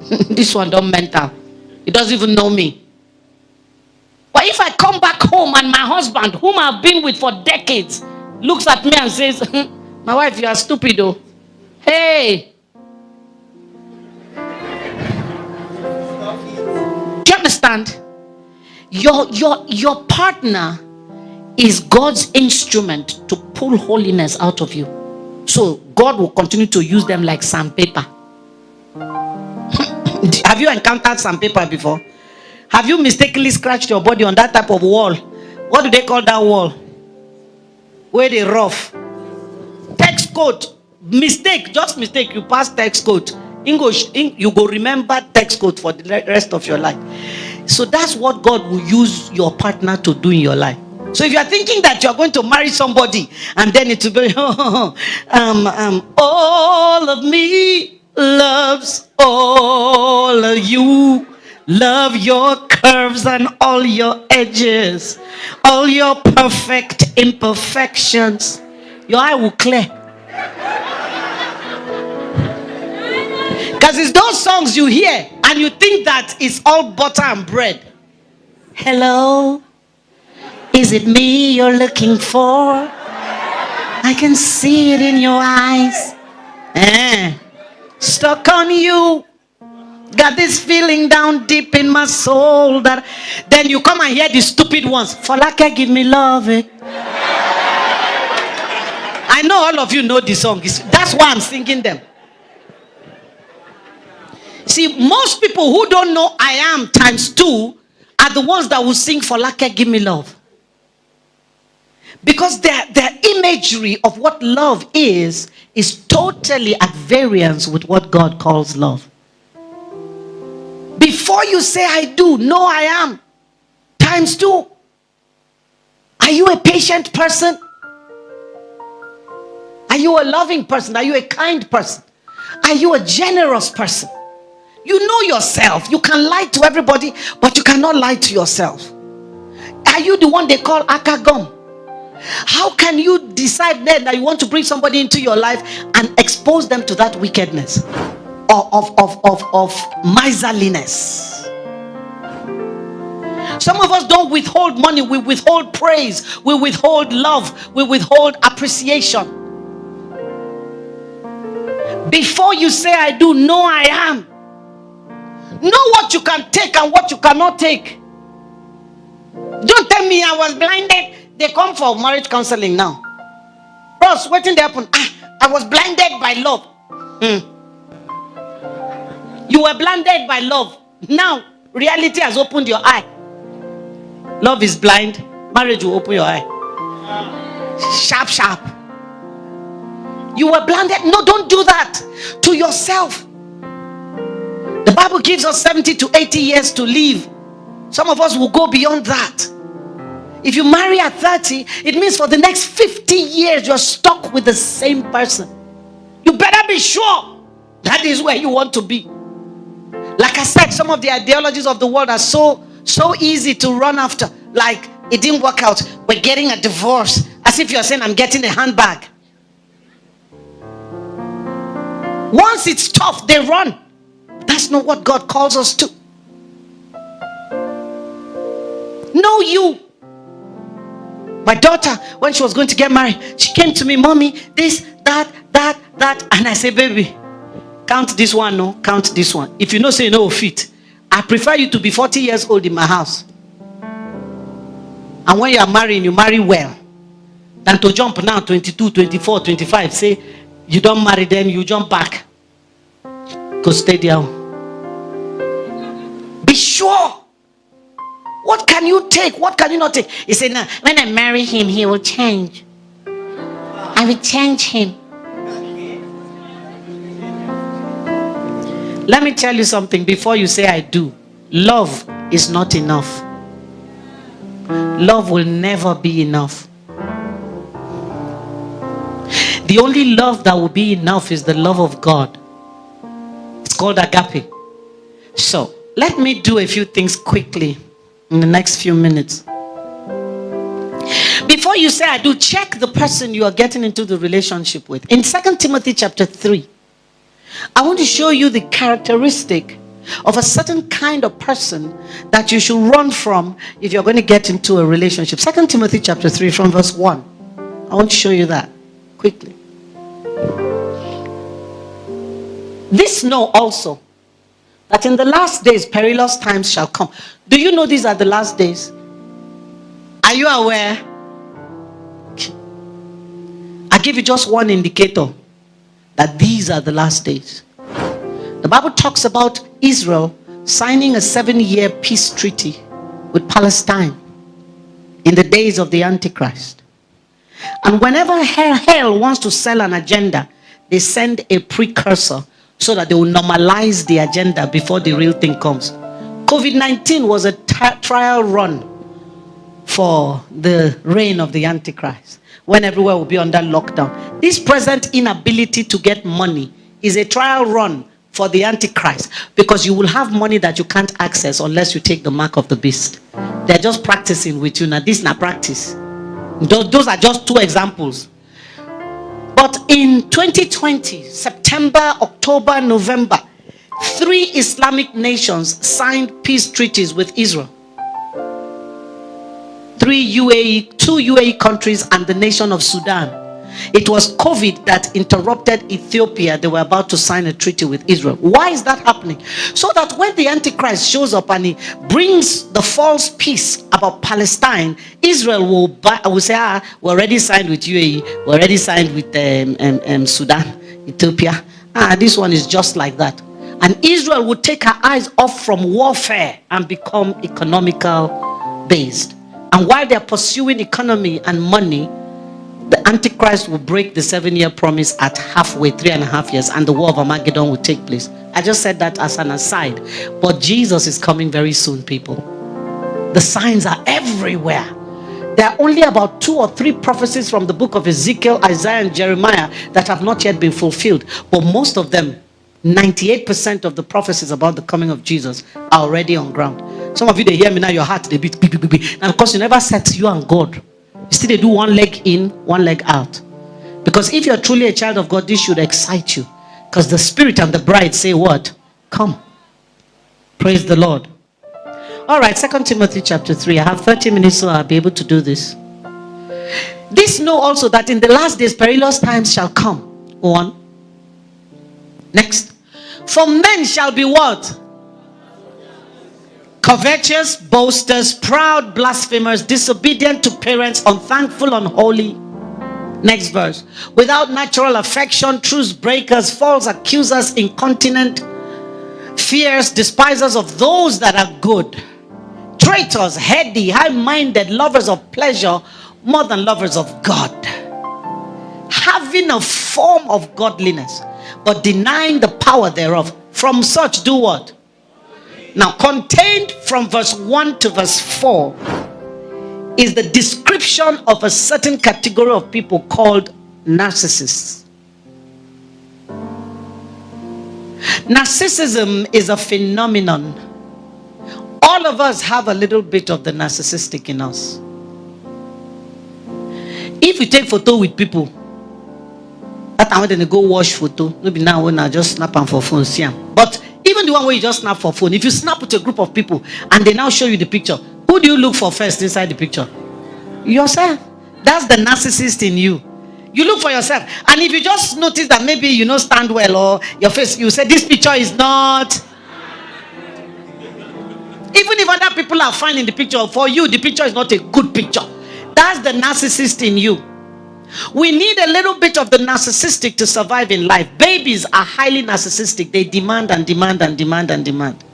This one don't mental. He doesn't even know me. But if I come back home and my husband, whom I've been with for decades, looks at me and says, my wife, you are stupid though. Hey. Do you understand? Your partner is God's instrument to pull holiness out of you. So God will continue to use them like sandpaper. Have you encountered sandpaper before? Have you mistakenly scratched your body on that type of wall? What do they call that wall? Where they rough. Text code. Mistake. Just mistake. You pass text code. English. You go remember text code for the rest of your life. So that's what God will use your partner to do in your life. So if you are thinking that you are going to marry somebody and then it will be all of me loves all of you. Love your curves and all your edges, all your perfect imperfections. Your eye will clear. Because it's those songs you hear and you think that it's all butter and bread. Hello, is it me you're looking for? I can see it in your eyes. Stuck on you. Got this feeling down deep in my soul that then you come and hear the stupid ones. Falake, give me love. I know all of you know the song. That's why I'm singing them. See, most people who don't know I am times 2 are the ones that will sing Falake, give me love. Because their imagery of what love is totally at variance with what God calls love. Before you say I do, no I am. Times 2. Are you a patient person? Are you a loving person? Are you a kind person? Are you a generous person? You know yourself. You can lie to everybody, but you cannot lie to yourself. Are you the one they call akagom? How can you decide then that you want to bring somebody into your life and expose them to that wickedness? Of miserliness. Some of us don't withhold money. We withhold praise. We withhold love. We withhold appreciation. Before you say I do, know I am. Know what you can take and what you cannot take. Don't tell me I was blinded. They come for marriage counseling now. Ross, what did happen? I was blinded by love. You were blinded by love. Now, reality has opened your eye. Love is blind. Marriage will open your eye. Sharp, sharp. You were blinded. No, don't do that to yourself. The Bible gives us 70 to 80 years to live. Some of us will go beyond that. If you marry at 30, it means for the next 50 years you're stuck with the same person. You better be sure that is where you want to be. Like I said, some of the ideologies of the world are so easy to run after. Like, it didn't work out, we're getting a divorce. As if you're saying, I'm getting a handbag. Once it's tough, they run. That's not what God calls us to. Know you. My daughter, when she was going to get married, she came to me, mommy, this, that. And I said, baby, count this one, no, count this one. If you know, say no fit. I prefer you to be 40 years old in my house. And when you are marrying, you marry well. Than to jump now, 22, 24, 25. Say, you don't marry, then you jump back. Go stay there. Be sure. What can you take? What can you not take? He said, no, when I marry him, he will change. I will change him. Let me tell you something before you say I do. Love is not enough. Love will never be enough. The only love that will be enough is the love of God. It's called agape. So, let me do a few things quickly in the next few minutes. Before you say I do, check the person you are getting into the relationship with. In 2 Timothy chapter 3, I want to show you the characteristic of a certain kind of person that you should run from if you're going to get into a relationship. 2 Timothy chapter 3 from verse 1. I want to show you that quickly. This know also, that in the last days perilous times shall come. Do you know these are the last days? Are you aware? I give you just one indicator that these are the last days. The Bible talks about Israel signing a 7-year peace treaty with Palestine in the days of the Antichrist. And whenever hell wants to sell an agenda, they send a precursor so that they will normalize the agenda before the real thing comes. COVID-19 was a trial run for the reign of the Antichrist, when everywhere will be under lockdown. This present inability to get money is a trial run for the Antichrist, because you will have money that you can't access unless you take the mark of the beast. They're just practicing with you. Now, this is not practice. Those are just 2 examples. But in 2020, September, October, November, 3 Islamic nations signed peace treaties with Israel. 2 UAE countries and the nation of Sudan. It was COVID that interrupted Ethiopia. They were about to sign a treaty with Israel. Why is that happening? So that when the Antichrist shows up and he brings the false peace about Palestine, Israel will say, we already signed with UAE, we already signed with Sudan, Ethiopia. This one is just like that. And Israel would take her eyes off from warfare and become economical based. And while they're pursuing economy and money, the Antichrist will break the 7-year promise at halfway, 3.5 years, and the war of Armageddon will take place. I just said that as an aside. But Jesus is coming very soon, people. The signs are everywhere. There are only about 2 or 3 prophecies from the book of Ezekiel, Isaiah, and Jeremiah that have not yet been fulfilled. But most of them, 98% of the prophecies about the coming of Jesus are already on ground. Some of you, they hear me now, your heart, they beat. And of course, you never set you and God. You still they do one leg in, one leg out. Because if you're truly a child of God, this should excite you. Because the Spirit and the bride say what? Come. Praise the Lord. All right, 2 Timothy chapter 3. I have 30 minutes, so I'll be able to do this. This know also that in the last days perilous times shall come. Go on. Next. For men shall be what? Covetous, boasters, proud, blasphemers, disobedient to parents, unthankful, unholy. Next verse. Without natural affection, truce breakers, false accusers, incontinent, fierce, despisers of those that are good, traitors, heady, high-minded, lovers of pleasure more than lovers of God, having a form of godliness, but denying the power thereof. From such do what? Now, contained from verse 1 to verse 4 is the description of a certain category of people called narcissists. Narcissism is a phenomenon. All of us have a little bit of the narcissistic in us. If you take photo with people, that time when they go wash photo, maybe now when I just snap them for phone, see them. But even the one where you just snap for phone, if you snap with a group of people and they now show you the picture, who do you look for first inside the picture? Yourself. That's the narcissist in you. You look for yourself. And if you just notice that maybe you don't stand well, or your face, you say this picture is not. Even if other people are fine in the picture, for you the picture is not a good picture. That's the narcissist in you. We need a little bit of the narcissistic to survive in life. Babies are highly narcissistic. They demand and demand and demand and demand.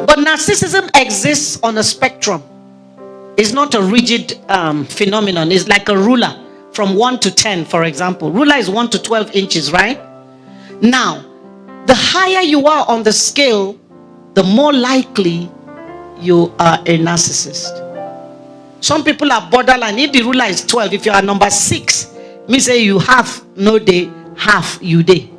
But narcissism exists on a spectrum. It's not a rigid phenomenon. It's like a ruler from 1 to 10, for example. Ruler is 1 to 12 inches, right? Now, the higher you are on the scale, the more likely you are a narcissist. Some people are borderline. If the ruler is 12, if you are number 6, me say you have no day, half you day.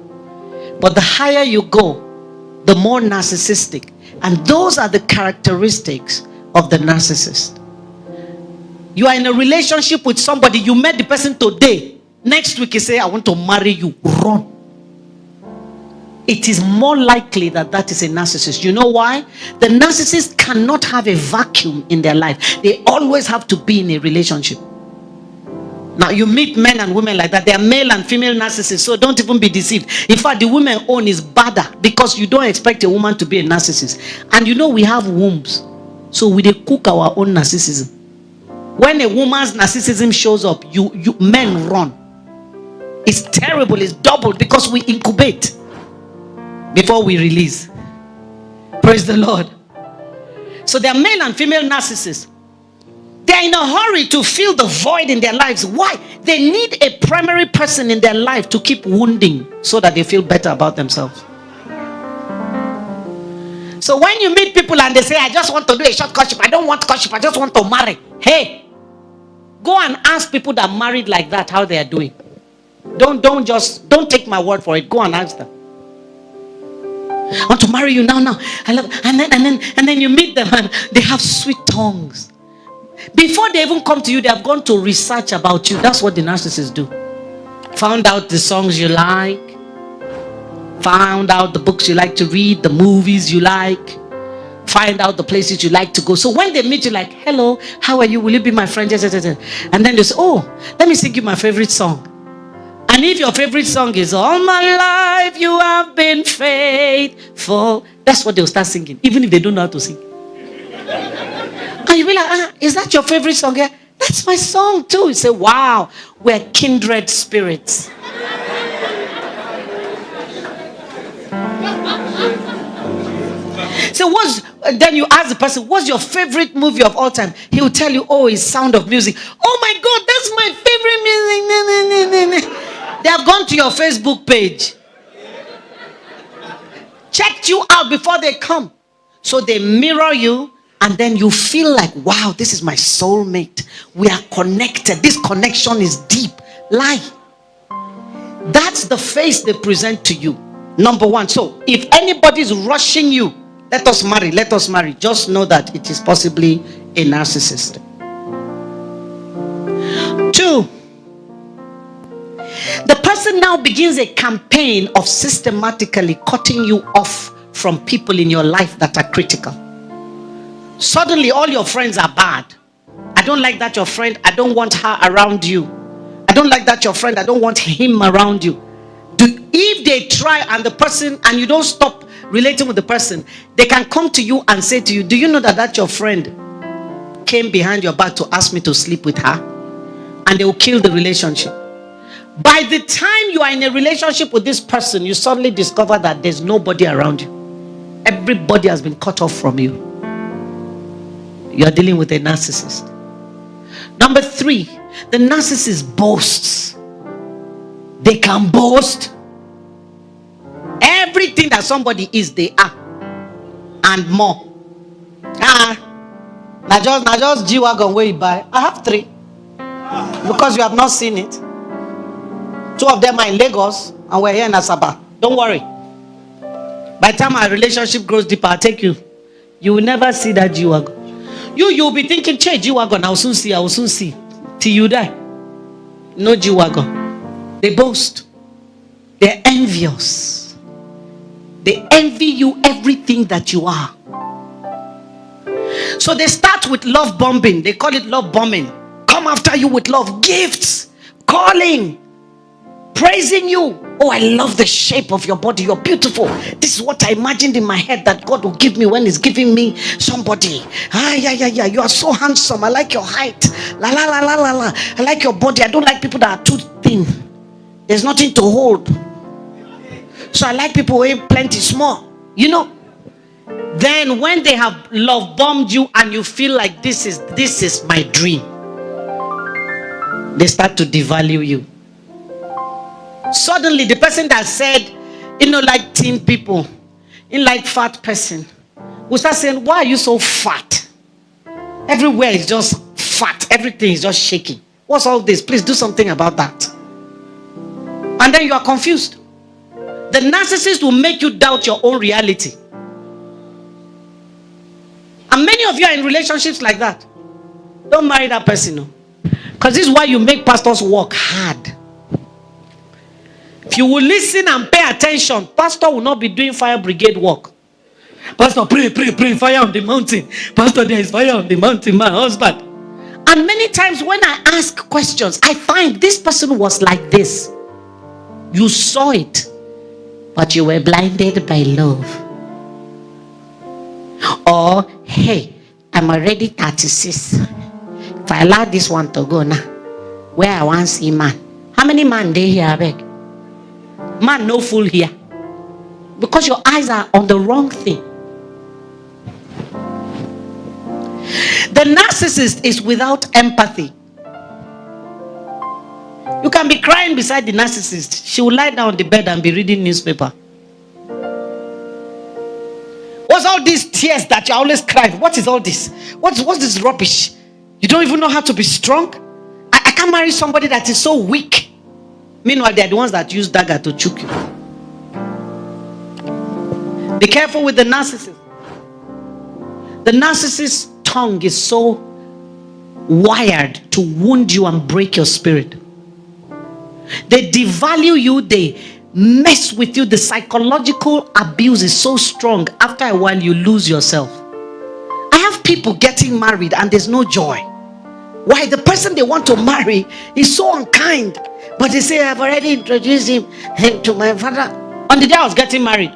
But the higher you go, the more narcissistic. And those are the characteristics of the narcissist. You are in a relationship with somebody, you met the person today. Next week you say, I want to marry you. Run. it is more likely that that is a narcissist. You know why? The narcissist cannot have a vacuum in their life. They always have to be in a relationship. Now, you meet men and women like that. They are male and female narcissists, so don't even be deceived. In fact, the women own is badder, because you don't expect a woman to be a narcissist. And you know we have wombs, so we cook our own narcissism. When a woman's narcissism shows up, you men run. It's terrible. It's double, because we incubate before we release. Praise the Lord. So there are male and female narcissists. They are in a hurry to fill the void in their lives. Why? They need a primary person in their life to keep wounding so that they feel better about themselves. So when you meet people and they say, I just want to do a short courtship, I don't want courtship, I just want to marry. Hey, go and ask people that are married like that how they are doing. Don't take my word for it. Go and ask them. I want to marry you now. I love, and then you meet them and they have sweet tongues. Before they even come to you, they have gone to research about you. That's what the narcissists do. Found out the songs you like. Found out the books you like to read, the movies you like. Find out the places you like to go. So when they meet you, like, hello, how are you? Will you be my friend? Yes. And then they say, oh, let me sing you my favorite song. And if your favorite song is all my life you have been faithful, that's what they'll start singing, even if they don't know how to sing. And you'll be like, is that your favorite song? Yeah, that's my song too. You say, wow, we're kindred spirits. So then you ask the person, what's your favorite movie of all time? He will tell you, oh, it's Sound of Music. Oh my God, that's my favorite music. They have gone to your Facebook page, checked you out before they come. So they mirror you, and then you feel like, wow, this is my soulmate. We are connected. This connection is deep. Lie. That's the face they present to you. Number one. So if anybody's rushing you, let us marry. Just know that it is possibly a narcissist. 2. The person now begins a campaign of systematically cutting you off from people in your life that are critical. Suddenly, all your friends are bad. I don't like that your friend. I don't want her around you. I don't like that your friend. I don't want him around you. If they try and you don't stop relating with the person, they can come to you and say to you, do you know that your friend came behind your back to ask me to sleep with her? And they will kill the relationship. By the time you are in a relationship with this person, you suddenly discover that there's nobody around you. Everybody has been cut off from you. You are dealing with a narcissist. Number 3, the narcissist boasts. They can boast. Everything that somebody is, they are. And more. Now just G-Wagon where you buy. I have 3. Because you have not seen it. 2 of them are in Lagos and we're here in Asaba. Don't worry. By the time our relationship grows deeper, I'll take you. You will never see that G-Wagon. You'll be thinking, che, G-Wagon, I will soon see. Till you die. No G-Wagon. They boast. They're envious. They envy you everything that you are. So they start with love bombing. They call it love bombing. Come after you with love. Gifts. Calling. Praising you. Oh, I love the shape of your body. You're beautiful. This is what I imagined in my head that God will give me when He's giving me somebody. Yeah. You are so handsome. I like your height. La. I like your body. I don't like people that are too thin. There's nothing to hold. So I like people who are plenty small. You know. Then when they have love bombed you and you feel like this is my dream, they start to devalue you. Suddenly, the person that said, like thin people, like fat person, will start saying, why are you so fat? Everywhere is just fat. Everything is just shaking. What's all this? Please do something about that. And then you are confused. The narcissist will make you doubt your own reality. And many of you are in relationships like that. Don't marry that person. No. Because this is why you make pastors work hard. If you will listen and pay attention, pastor will not be doing fire brigade work. Pastor, pray, fire on the mountain. Pastor, there is fire on the mountain, my husband. And many times when I ask questions, I find this person was like this. You saw it, but you were blinded by love. Or, hey, I'm already 36. If I allow this one to go now, where I want to see man. How many man they here, I beg? Man no fool here. Because your eyes are on the wrong thing. The narcissist is without empathy. You can be crying beside the narcissist. She will lie down on the bed and be reading newspaper. What's all these tears that you always cry? What is all this? What's this rubbish? You don't even know how to be strong? I can't marry somebody that is so weak. Meanwhile, they're the ones that use dagger to choke you. Be careful with the narcissist. The narcissist's tongue is so wired to wound you and break your spirit. They devalue you, they mess with you. The psychological abuse is so strong. After a while, you lose yourself. I have people getting married and there's no joy. Why? The person they want to marry is so unkind. But they say, I've already introduced him to my father. On the day I was getting married,